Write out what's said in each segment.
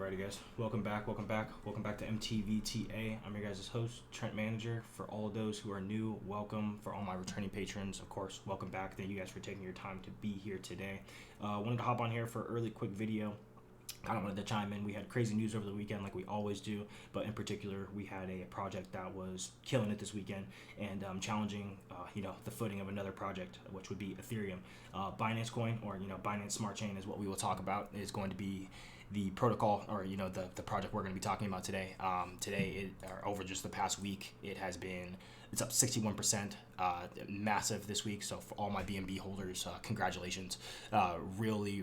Alrighty, guys. Welcome back. Welcome back to MTVTA. I'm your guys' host, Trent Manager. For all of those who are new, welcome. For all my returning patrons, of course, welcome back. Thank you guys for taking your time to be here today. Wanted to hop on here for an early quick video. Kind of wanted to chime in. We had crazy news over the weekend like we always do, but in particular, we had a project that was killing it this weekend and challenging, the footing of another project, which would be Ethereum. Binance Coin, or Binance Smart Chain, is what we will talk about. Is going to be the protocol, or the project we're going to be talking about today. Over just the past week, it's up 61%, massive this week. So for all my BNB holders, congratulations. Really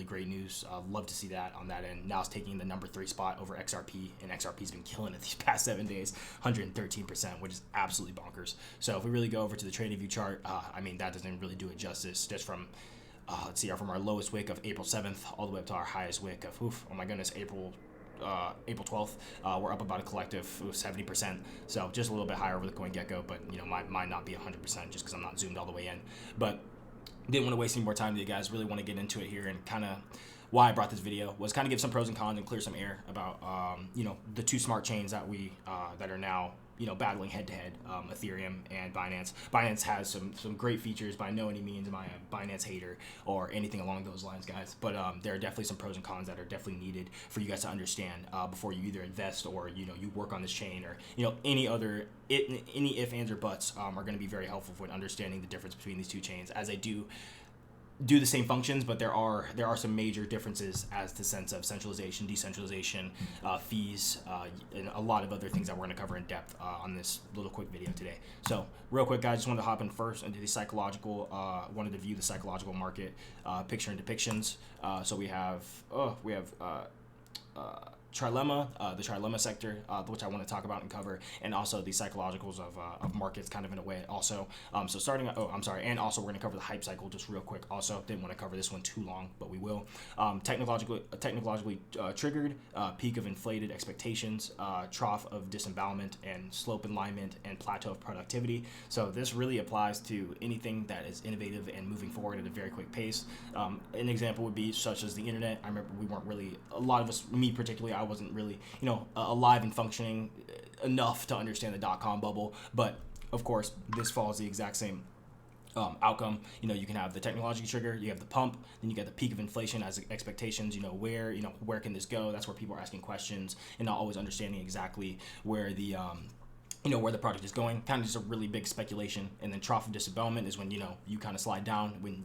great news. Love to see that on that end. Now it's taking the number 3 spot over XRP, and XRP's been killing it these past 7 days, 113%, which is absolutely bonkers. So if we really go over to the trading view chart, that doesn't really do it justice. Just from let's see, from our lowest wick of April 7th all the way up to our highest wick of, April 12th, we're up about a collective 70%. So just a little bit higher over the CoinGecko, but might not be 100% just because I'm not zoomed all the way in. But didn't want to waste any more time with you guys. Really want to get into it here, and kind of why I brought this video was kind of give some pros and cons and clear some air about the two smart chains that that are now battling head-to-head, Ethereum and Binance. Binance has some great features. By no any means am I a Binance hater or anything along those lines, guys. But there are definitely some pros and cons that are definitely needed for you guys to understand before you either invest or you work on this chain, or any other any if, ands, or buts are going to be very helpful for understanding the difference between these two chains, as they do the same functions, but there are some major differences as to sense of centralization, decentralization, fees, and a lot of other things that we're going to cover in depth on this little quick video today. So real quick, guys, just wanted to hop in first into the psychological, wanted to view the psychological market picture and depictions. So we have trilemma, the trilemma sector, which I want to talk about and cover, and also the psychologicals of markets, kind of in a way. Also, and also we're going to cover the hype cycle just real quick. Also, didn't want to cover this one too long, but we will. Technologically triggered, peak of inflated expectations, trough of disembowelment, and slope alignment, and plateau of productivity. So this really applies to anything that is innovative and moving forward at a very quick pace. An example would be such as the internet. I remember we weren't really, a lot of us, me particularly, I wasn't really, alive and functioning enough to understand the dot-com bubble. But of course, this follows the exact same outcome. You can have the technology trigger, you have the pump, then you get the peak of inflation as expectations. Where can this go? That's where people are asking questions and not always understanding exactly where the where the project is going. Kind of just a really big speculation. And then trough of disembowelment is when you kind of slide down, when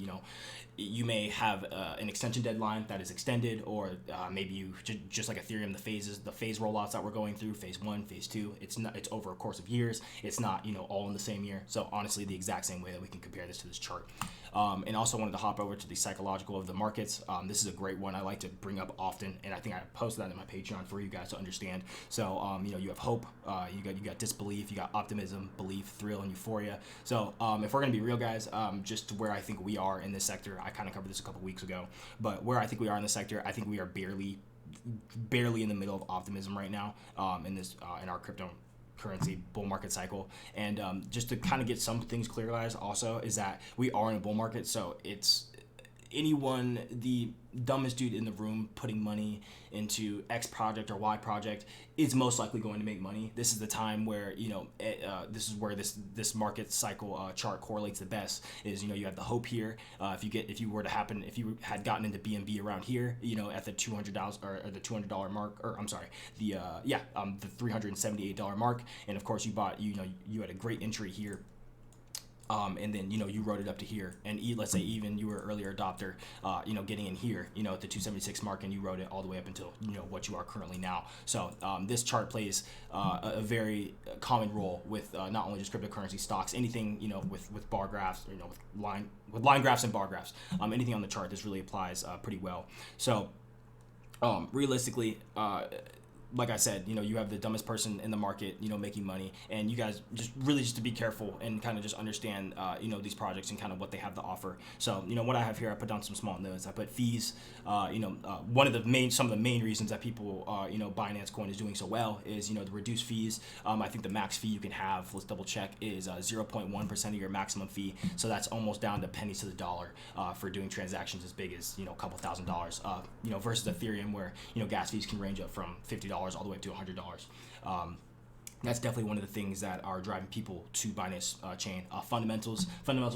you may have an extension deadline that is extended, or maybe you just like Ethereum, the phase rollouts that we're going through, phase 1, phase 2, it's over a course of years. It's not all in the same year. So honestly, the exact same way that we can compare this to this chart. And also wanted to hop over to the psychological of the markets. This is a great one I like to bring up often, and I think I posted that in my Patreon for you guys to understand. So you have hope, you got disbelief, you got optimism, belief, thrill, and euphoria. So if we're gonna be real, guys, just where I think we are in this sector, I kind of covered this a couple weeks ago, but where I think we are in the sector, I think we are barely in the middle of optimism right now in our cryptocurrency bull market cycle. And just to kind of get some things clear, guys, also is that we are in a bull market. So it's anyone, the dumbest dude in the room putting money into X project or Y project is most likely going to make money. This is the time where this is where this market cycle chart correlates the best. Is you have the hope here. If you had gotten into BNB around here, at the $200 or the $200 mark, or I'm sorry, the $378 mark, and of course you bought, you had a great entry here. And then you wrote it up to here, and let's say even you were an earlier adopter, getting in here, at the 276 mark, and you wrote it all the way up until what you are currently now. So this chart plays a very common role with not only just cryptocurrency stocks, anything with bar graphs, with line graphs and bar graphs, anything on the chart. This really applies pretty well. So realistically, like I said, you have the dumbest person in the market, making money, and you guys just to be careful and kind of just understand, these projects and kind of what they have to offer. So, what I have here, I put down some small notes. I put fees. Some of the main reasons that people, Binance Coin is doing so well is, the reduced fees. I think the max fee you can have, let's double check, is 0.1% of your maximum fee. So that's almost down to pennies to the dollar for doing transactions as big as, a couple $1,000s, versus Ethereum where, gas fees can range up from $50 all the way up to $100. That's definitely one of the things that are driving people to Binance chain. Fundamentals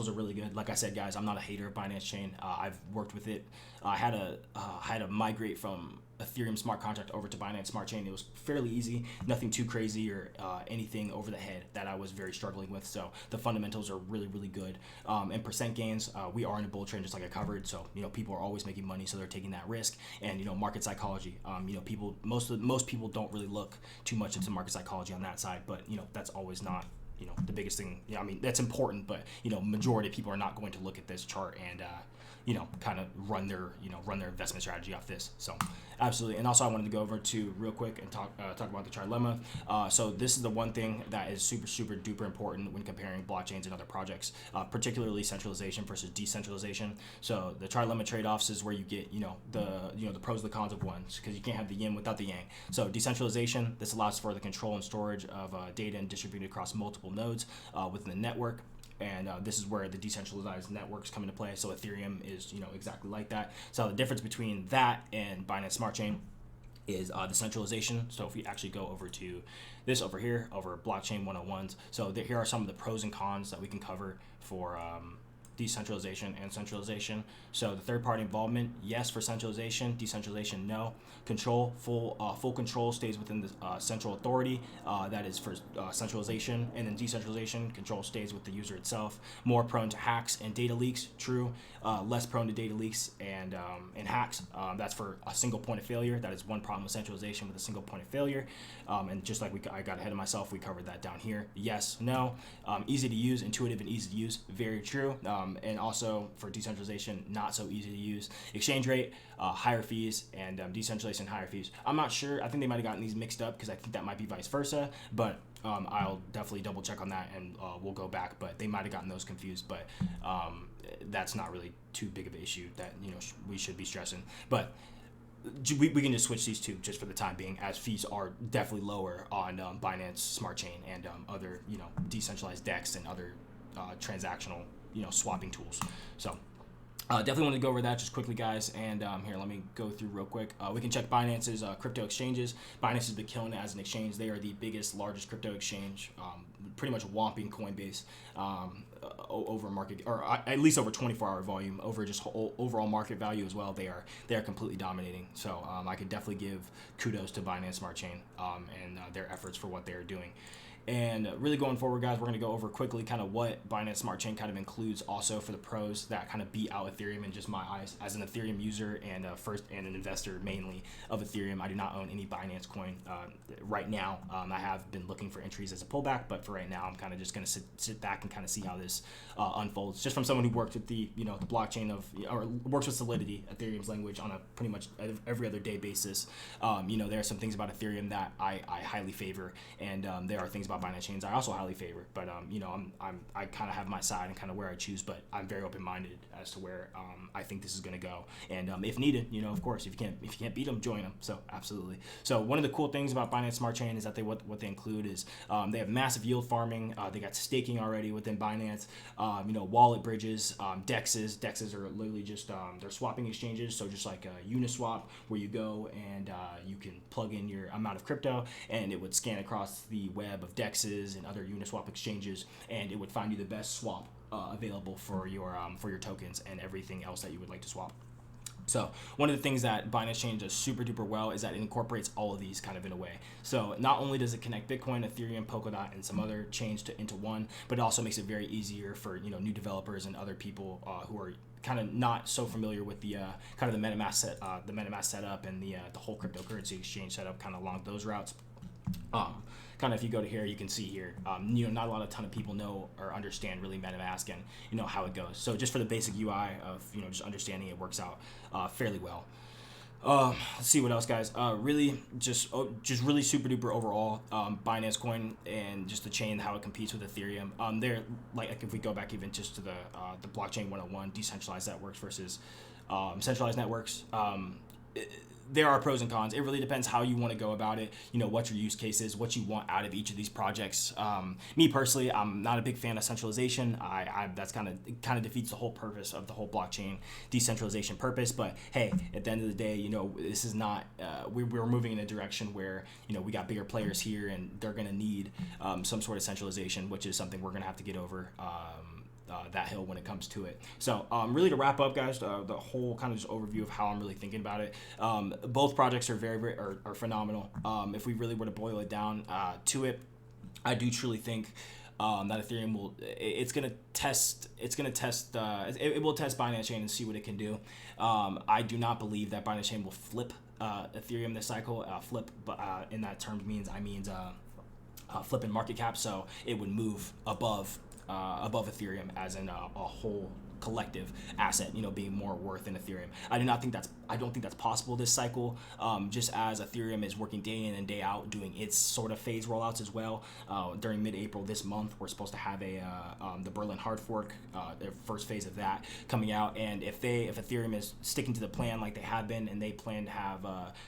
are really good. Like I said, guys, I'm not a hater of Binance chain. I've worked with it. I had to migrate from Ethereum smart contract over to Binance smart chain. It was fairly easy, nothing too crazy or anything over the head that I was very struggling with. So the fundamentals are really, really good. And percent gains, we are in a bull trend, just like I covered. So people are always making money, so they're taking that risk. And market psychology. Most people don't really look too much into market psychology on that side, but that's always not the biggest thing. That's important, but majority of people are not going to look at this chart and kind of run their investment strategy off this. So absolutely. And also I wanted to go over to real quick and talk about the trilemma. So this is the one thing that is super, super duper important when comparing blockchains and other projects, particularly centralization versus decentralization. So the trilemma trade-offs is where you get, the pros and the cons of ones, because you can't have the yin without the yang. So decentralization, this allows for the control and storage of data and distributed across multiple nodes within the network. And this is where the decentralized networks come into play. So Ethereum is, exactly like that. So the difference between that and Binance Smart Chain is the centralization. So if we actually go over to this over here, over blockchain 101s, so here are some of the pros and cons that we can cover for decentralization and centralization. So the third-party involvement, yes for centralization. Decentralization, no. Control, full control stays within the central authority. That is for centralization, and then decentralization, control stays with the user itself. More prone to hacks and data leaks, true. Less prone to data leaks and hacks. That's for a single point of failure. That is one problem with centralization, with a single point of failure. And just like I got ahead of myself, we covered that down here. Yes, no. Easy to use, intuitive and easy to use, very true. And also for decentralization, not so easy to use. Exchange rate, higher fees, and decentralization, higher fees. I'm not sure. I think they might have gotten these mixed up because I think that might be vice versa. But I'll definitely double check on that, and we'll go back. But they might have gotten those confused. But that's not really too big of an issue that we should be stressing. But we can just switch these two just for the time being, as fees are definitely lower on Binance Smart Chain and other decentralized DEX and other transactional swapping tools. So definitely want to go over that just quickly, guys. And here, let me go through real quick. We can check Binance's crypto exchanges. Binance has been killing it as an exchange. They are the largest crypto exchange, pretty much whomping Coinbase over market, or at least over 24-hour volume, over just overall market value as well. They are completely dominating. So I could definitely give kudos to Binance Smart Chain and their efforts for what they are doing. And really going forward, guys, we're going to go over quickly kind of what Binance Smart Chain kind of includes also for the pros that kind of beat out Ethereum in just my eyes. As an Ethereum user and an investor mainly of Ethereum, I do not own any Binance coin right now. I have been looking for entries as a pullback, but for right now, I'm kind of just going to sit back and kind of see how this unfolds. Just from someone who worked with the blockchain or works with Solidity, Ethereum's language, on a pretty much every other day basis. There are some things about Ethereum that I highly favor, and there are things about Binance chains I also highly favor, but I kind of have my side and kind of where I choose, but I'm very open-minded as to where I think this is going to go, and if needed, of course, if you can't beat them, join them. So absolutely. So one of the cool things about Binance Smart Chain is that what they include is they have massive yield farming. They got staking already within Binance. Wallet bridges, DEXs. DEXs are literally just they're swapping exchanges. So just like Uniswap, where you go and you can plug in your amount of crypto, and it would scan across the web of DEXs and other Uniswap exchanges, and it would find you the best swap available for your tokens and everything else that you would like to swap. So one of the things that Binance Chain does super duper well is that it incorporates all of these kind of in a way. So not only does it connect Bitcoin, Ethereum, Polkadot, and some other chains into one, but it also makes it very easier for new developers and other people who are kind of not so familiar with the kind of the MetaMask setup and the whole cryptocurrency exchange setup, kind of along those routes. Kind of if you go to here, you can see here, not a ton of people know or understand really MetaMask and how it goes. So just for the basic UI of just understanding, it works out fairly well. Let's see what else, guys. Really, just really super duper overall. Binance Coin and just the chain, how it competes with Ethereum. They're like if we go back even just to the blockchain 101, decentralized networks versus centralized networks. There are pros and cons. It really depends how you want to go about it. What your use case is, what you want out of each of these projects. Me personally, I'm not a big fan of centralization. That's kind of defeats the whole purpose of the whole blockchain decentralization purpose. But hey, at the end of the day, this is not. We're moving in a direction where we got bigger players here, and they're gonna need some sort of centralization, which is something we're gonna have to get over. That hill when it comes to it. So really to wrap up, guys, the whole kind of just overview of how I'm really thinking about it. Both projects are very are phenomenal. If we really were to boil it down to it, I do truly think that Ethereum will it will test Binance Chain and see what it can do. I do not believe that Binance Chain will flip Ethereum this cycle. Flip, but in that term means flip in market cap, so it would move above Ethereum as in a whole collective asset, being more worth than Ethereum. I don't think that's possible this cycle. Just as Ethereum is working day in and day out doing its sort of phase rollouts as well. During mid-April this month, we're supposed to have the Berlin hard fork, their first phase of that coming out. And if Ethereum is sticking to the plan like they have been, and they plan to have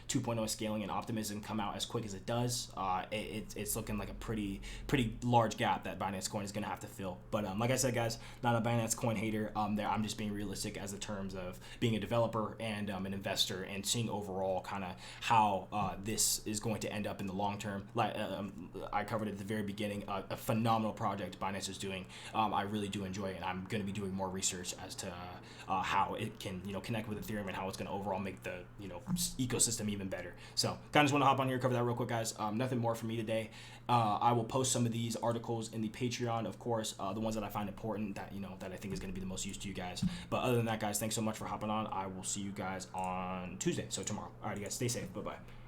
2.0 scaling and optimism come out as quick as it does, it's looking like a pretty large gap that Binance Coin is going to have to fill. But like I said, guys, not a Binance Coin hater. I'm just being realistic as the terms of being a developer and an investor, and seeing overall kind of how this is going to end up in the long term. Like I covered at the very beginning, a phenomenal project Binance is doing. I really do enjoy it, and I'm going to be doing more research as to how it can connect with Ethereum and how it's going to overall make the ecosystem even better. So kind of just want to hop on here, cover that real quick, guys. Nothing more for me today. I will post some of these articles in the Patreon, of course, the ones that I find important that that I think is going to be the most use to you guys. But other than that, guys, thanks so much for hopping on. I will see you guys on Tuesday, so tomorrow. All right, you guys, stay safe. Bye bye.